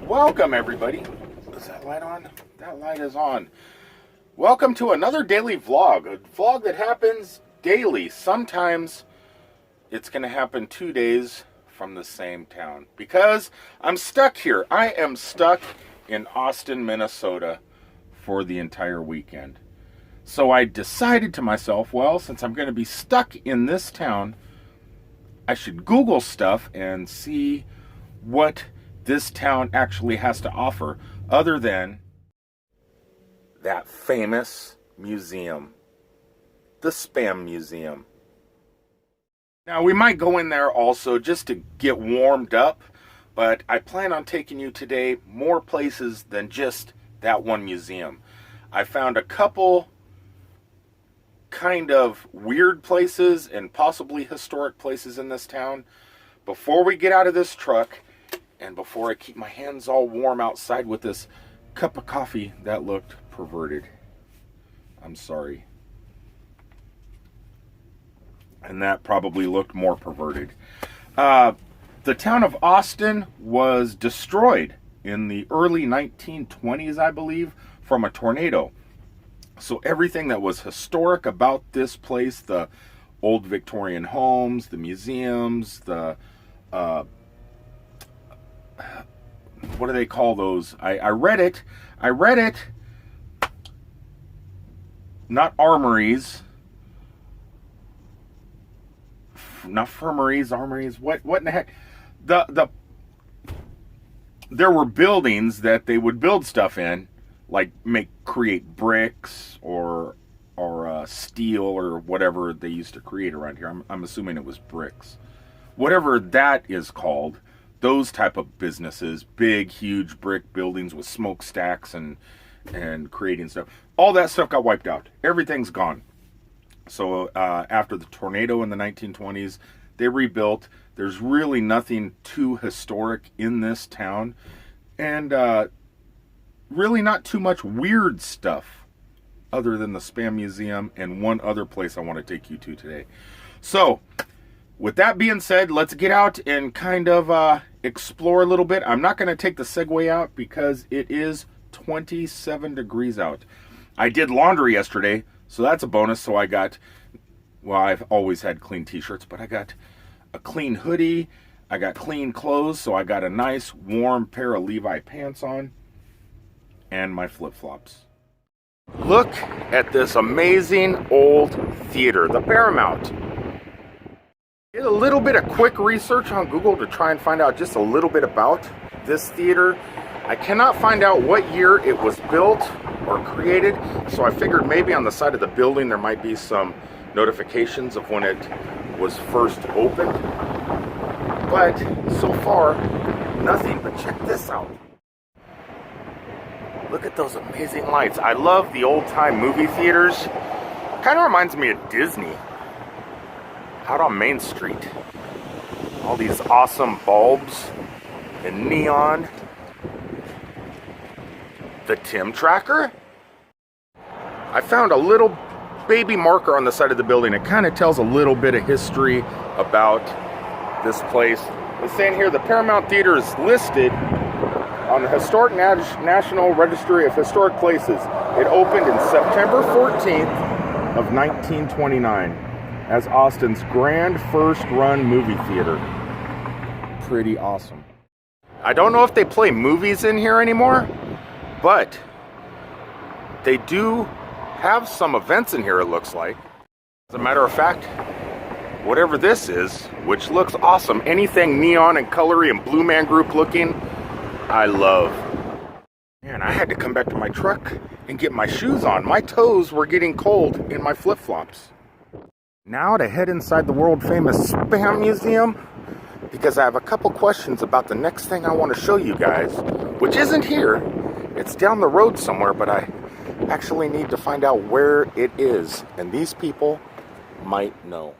Welcome, everybody. Is that light on? That light is on. Welcome to another daily vlog. A vlog that happens daily. Sometimes it's going to happen 2 days from the same town. Because I'm stuck here. I am stuck in Austin, Minnesota for the entire weekend. So I decided to myself, well, since I'm going to be stuck in this town, I should Google stuff and see what this town actually has to offer other than that famous museum, the Spam Museum. Now, we might go in there also just to get warmed up, but I plan on taking you today more places than just that one museum. I found a couple kind of weird places and possibly historic places in this town. Before we get out of this truck, and before I keep my hands all warm outside with this cup of coffee that looked perverted. I'm sorry. And that probably looked more perverted. The town of Austin was destroyed in the early 1920s, I believe, from a tornado. So everything that was historic about this place, the old Victorian homes, the museums, the what do they call those? I read it. Not armories. Not firmaries, armories. What in the heck? There were buildings that they would build stuff in, like create bricks or steel or whatever they used to create around here. I'm assuming it was bricks. Whatever that is called. Those type of businesses, big, huge brick buildings with smokestacks and creating stuff. All that stuff got wiped out. Everything's gone. So after the tornado in the 1920s, they rebuilt. There's really nothing too historic in this town. And really not too much weird stuff other than the Spam Museum and one other place I want to take you to today. So, with that being said, let's get out and kind of explore a little bit. I'm not going to take the Segway out because it is 27 degrees out. I did laundry yesterday, so that's a bonus. So I got, well, I've always had clean t-shirts, but I got a clean hoodie. I got clean clothes, so I got a nice warm pair of Levi pants on and my flip-flops. Look at this amazing old theater, the Paramount. Did a little bit of quick research on Google to try and find out just a little bit about this theater. I cannot find out what year it was built or created, so I figured maybe on the side of the building there might be some notifications of when it was first opened. But so far, nothing. But check this out. Look at those amazing lights. I love the old-time movie theaters. Kind of reminds me of Disney. Out on Main Street. All these awesome bulbs and neon. The Tim Tracker. I found a little baby marker on the side of the building. It kind of tells a little bit of history about this place. It's saying here the Paramount Theater is listed on the Historic National Registry of Historic Places. It opened in September 14th of 1929. As Austin's grand first run movie theater. Pretty awesome. I don't know if they play movies in here anymore, but they do have some events in here, it looks like. As a matter of fact, whatever this is, which looks awesome, anything neon and colory and Blue Man Group looking, I love. Man, I had to come back to my truck and get my shoes on. My toes were getting cold in my flip-flops. Now to head inside the world-famous Spam Museum, because I have a couple questions about the next thing I want to show you guys, which isn't here. It's down the road somewhere, but I actually need to find out where it is, and these people might know.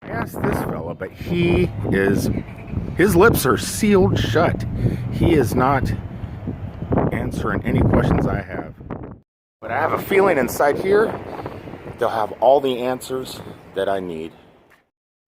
I asked this fella, but his lips are sealed shut. He is not answering any questions I have. But I have a feeling inside here, they'll have all the answers that I need.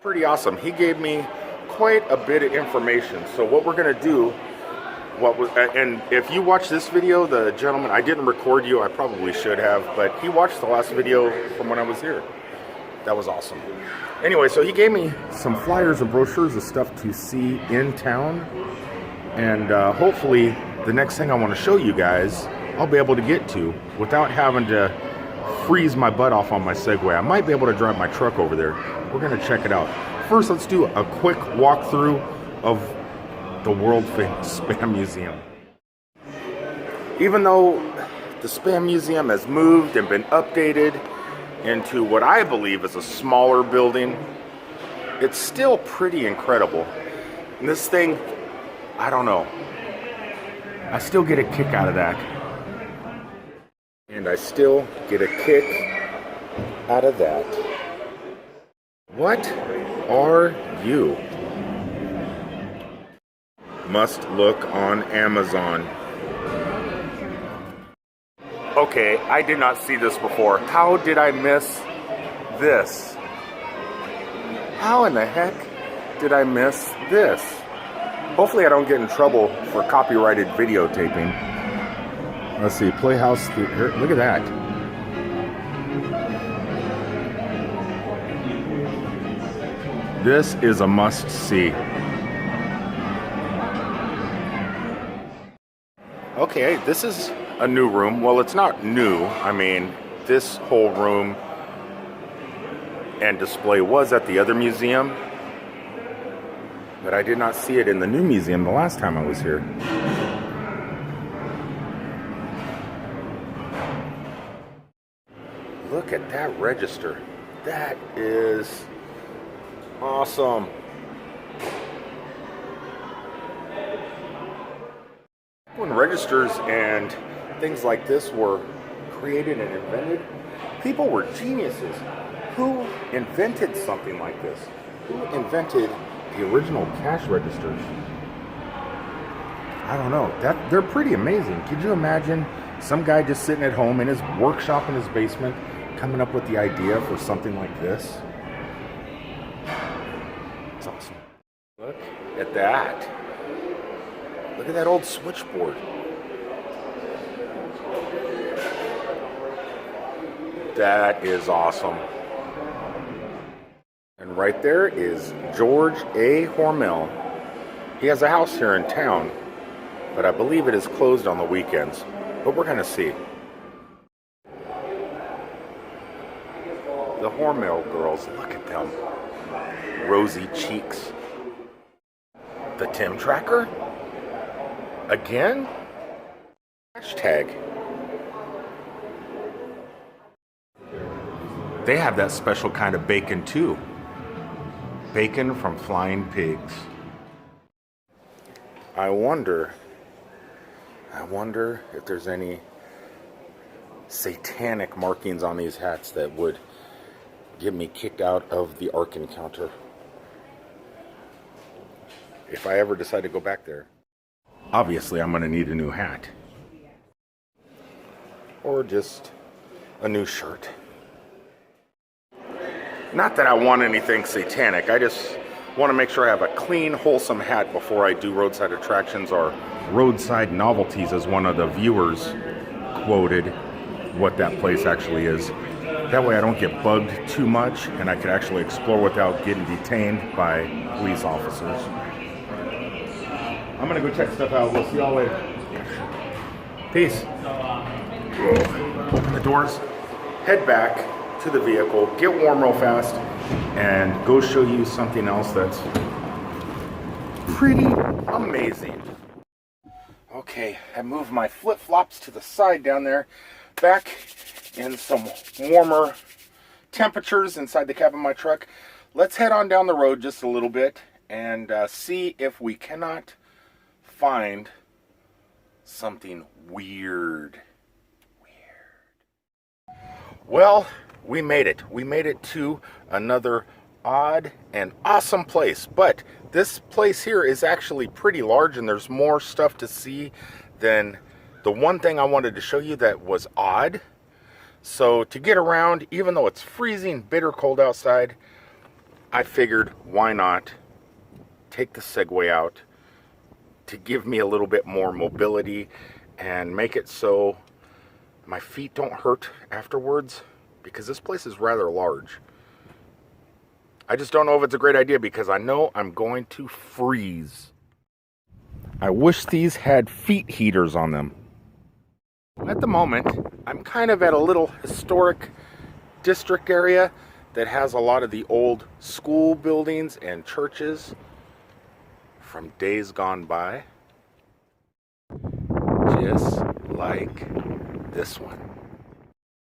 Pretty awesome. He gave me quite a bit of information. So what we're going to do what was, and if you watch this video, the gentleman, I didn't record you, I probably should have, but he watched the last video from when I was here. That was awesome. Anyway, so he gave me some flyers and brochures of stuff to see in town, and hopefully the next thing I want to show you guys, I'll be able to get to without having to freeze my butt off on my Segway. I might be able to drive my truck over there. We're going to check it out. First, let's do a quick walkthrough of the world famous Spam Museum. Even though the Spam Museum has moved and been updated into what I believe is a smaller building, it's still pretty incredible. And this thing, I don't know, I still get a kick out of that. And I still get a kick out of that. What are you? Must look on Amazon. Okay, I did not see this before. How did I miss this? How in the heck did I miss this? Hopefully I don't get in trouble for copyrighted videotaping. Let's see, Playhouse Theater. Look at that. This is a must-see. Okay, this is a new room. Well, it's not new. I mean, this whole room and display was at the other museum, but I did not see it in the new museum the last time I was here. Look at that register. That is awesome. When registers and things like this were created and invented, people were geniuses. Who invented something like this? Who invented the original cash registers? I don't know. They're pretty amazing. Could you imagine some guy just sitting at home in his workshop in his basement coming up with the idea for something like this? It's awesome. Look at that. Look at that old switchboard. That is awesome. And right there is George A. Hormel. He has a house here in town, but I believe it is closed on the weekends. But we're going to see. The Hormel girls, look at them. Rosy cheeks. The Tim Tracker? Again? Hashtag. They have that special kind of bacon too. Bacon from Flying Pigs. I wonder if there's any satanic markings on these hats that would get me kicked out of the Ark Encounter if I ever decide to go back there. Obviously, I'm going to need a new hat. Or just a new shirt. Not that I want anything satanic. I just want to make sure I have a clean, wholesome hat before I do roadside attractions or roadside novelties, as one of the viewers quoted what that place actually is. That way I don't get bugged too much and I can actually explore without getting detained by police officers. I'm going to go check stuff out. We'll see y'all later. Peace. Open the doors. Head back to the vehicle. Get warm real fast. And go show you something else that's pretty amazing. Okay, I moved my flip-flops to the side down there. Back in some warmer temperatures inside the cab of my truck. Let's head on down the road just a little bit and see if we cannot find something weird. Well, we made it. We made it to another odd and awesome place. But this place here is actually pretty large and there's more stuff to see than the one thing I wanted to show you that was odd. So to get around, even though it's freezing, bitter cold outside, I figured why not take the Segway out, to give me a little bit more mobility and make it so my feet don't hurt afterwards, because this place is rather large. I just don't know if it's a great idea because I know I'm going to freeze. I wish these had feet heaters on them. At the moment, I'm kind of at a little historic district area that has a lot of the old school buildings and churches from days gone by. Just like this one.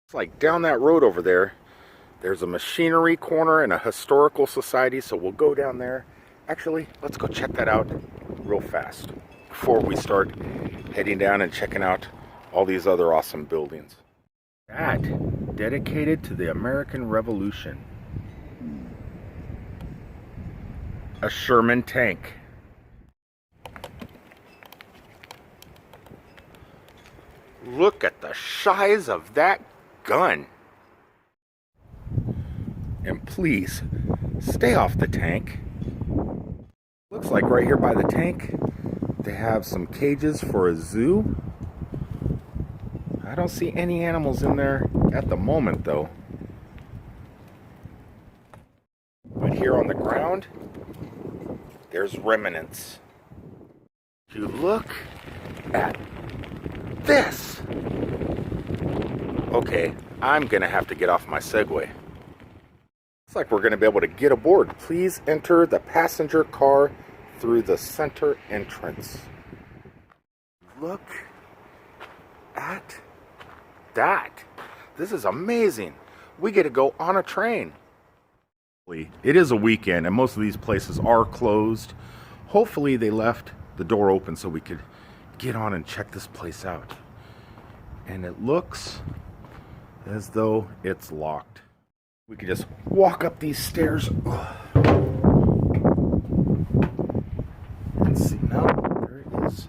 It's like down that road over there, there's a machinery corner and a historical society, so we'll go down there. Actually, let's go check that out real fast before we start heading down and checking out all these other awesome buildings. That dedicated to the American Revolution. A Sherman tank. Look at the size of that gun. And please, stay off the tank. Looks like right here by the tank, they have some cages for a zoo. I don't see any animals in there at the moment though. But here on the ground, there's remnants. You look at this. Okay, I'm gonna have to get off my Segway. Looks like we're gonna be able to get aboard. Please enter the passenger car through the center entrance. Look at that. This is amazing. We get to go on a train. It is a weekend and most of these places are closed. Hopefully they left the door open so we could get on and check this place out. And it looks as though it's locked. We could just walk up these stairs. And see, no, there is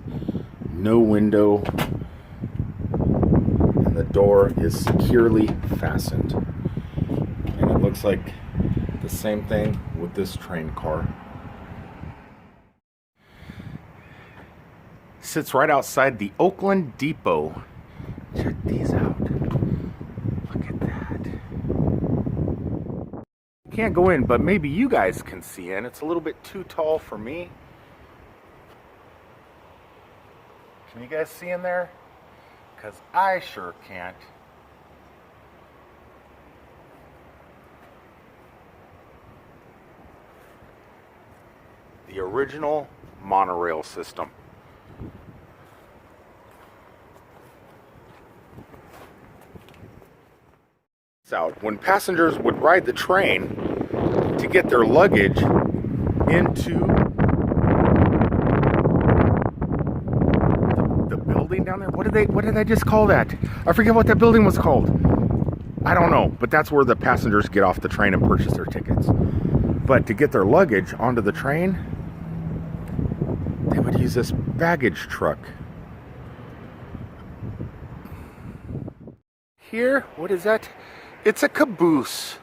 no window. And the door is securely fastened. And it looks like the same thing with this train car. Sits right outside the Oakland Depot. Check these out. Look at that. Can't go in, but maybe you guys can see in. It's a little bit too tall for me. Can you guys see in there? Because I sure can't. The original monorail system. Out when passengers would ride the train to get their luggage into the building down there. What did they just call that? I forget what that building was called. I don't know, but that's where the passengers get off the train and purchase their tickets. But to get their luggage onto the train, they would use this baggage truck. Here, what is that? It's a caboose.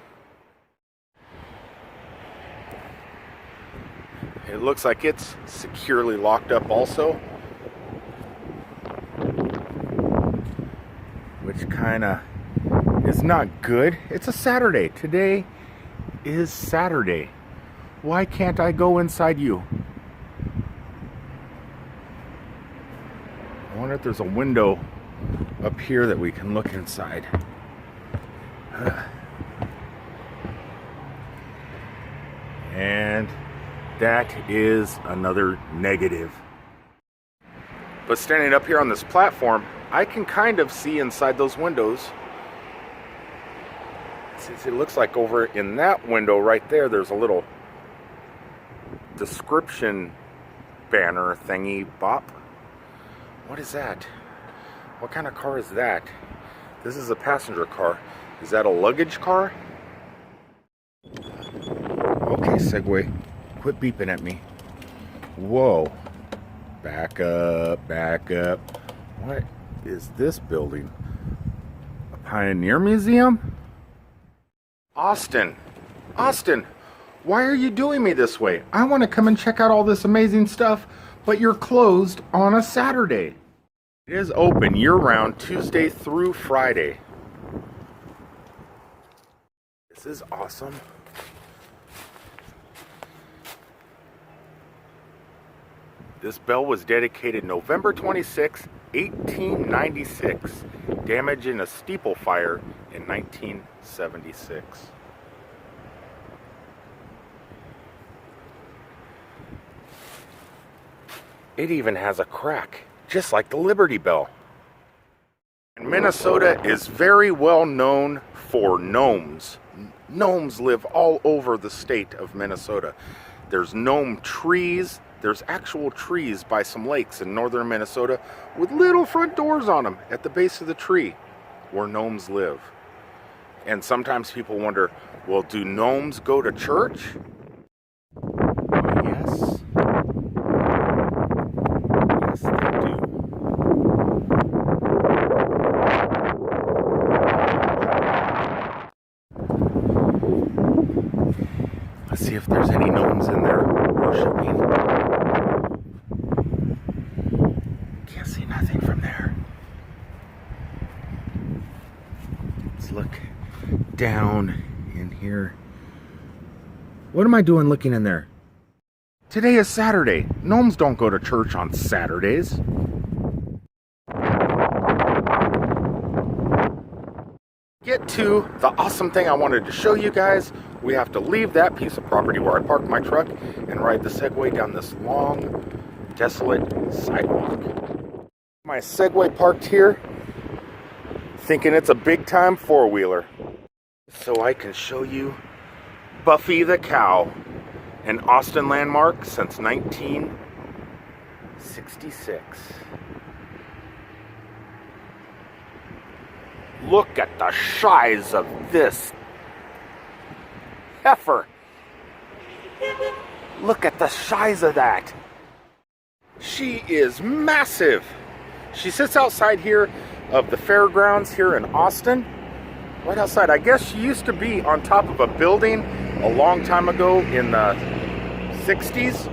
It looks like it's securely locked up also. Which kind of is not good. It's a Saturday. Today is Saturday. Why can't I go inside you? I wonder if there's a window up here that we can look inside. And that is another negative. But standing up here on this platform, I can kind of see inside those windows. It looks like over in that window right there, there's a little description banner thingy bop. What is that? What kind of car is that? This is a passenger car. Is that a luggage car? Okay, Segway, quit beeping at me. Whoa. Back up, back up. What is this building? A Pioneer Museum? Austin, why are you doing me this way? I want to come and check out all this amazing stuff, but you're closed on a Saturday. It is open year-round, Tuesday through Friday. This is awesome. This bell was dedicated November 26, 1896. Damage in a steeple fire in 1976. It even has a crack, just like the Liberty Bell. And Minnesota is very well known for gnomes. Gnomes live all over the state of Minnesota. There's gnome trees. There's actual trees by some lakes in northern Minnesota with little front doors on them at the base of the tree where gnomes live. And sometimes people wonder, well, do gnomes go to church? Yes. Yes, they do. Let's see if there's any gnomes in there worshiping. Can't see nothing from there. Let's look down in here. What am I doing looking in there? Today is Saturday. Gnomes don't go to church on Saturdays. Get to the awesome thing I wanted to show you guys. We have to leave that piece of property where I parked my truck and ride the Segway down this long, desolate sidewalk. My Segway parked here, thinking it's a big time four-wheeler. So I can show you Buffy the Cow, an Austin landmark since 1966. Look at the size of this heifer. Look at the size of that. She is massive. She sits outside here of the fairgrounds here in Austin. Right outside. I guess she used to be on top of a building a long time ago in the 60s.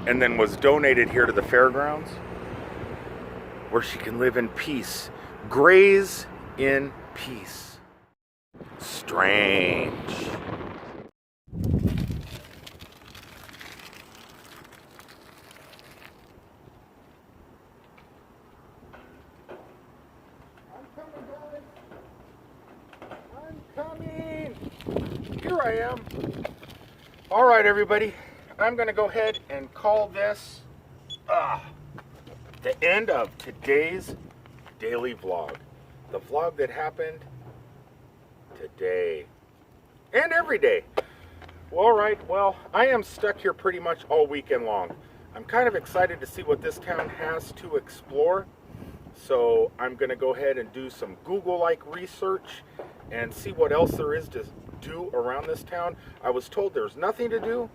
And then was donated here to the fairgrounds. Where she can live in peace. Graze in peace. Strange. I'm coming. Here I am. All right, everybody. I'm going to go ahead and call this the end of today's daily vlog. The vlog that happened today and every day. Well, all right, well, I am stuck here pretty much all weekend long. I'm kind of excited to see what this town has to explore. So I'm going to go ahead and do some Google-like research and see what else there is to do around this town. I was told there's nothing to do,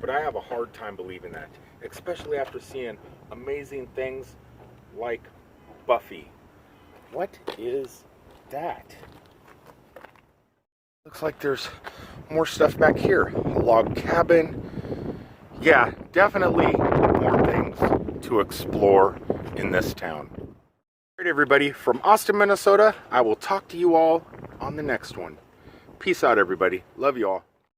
but I have a hard time believing that, especially after seeing amazing things like Buffy. What is that? Looks like there's more stuff back here. A log cabin. Yeah, definitely more things to explore in this town. All right, everybody, from Austin, Minnesota, I will talk to you all on the next one. Peace out, everybody. Love you all.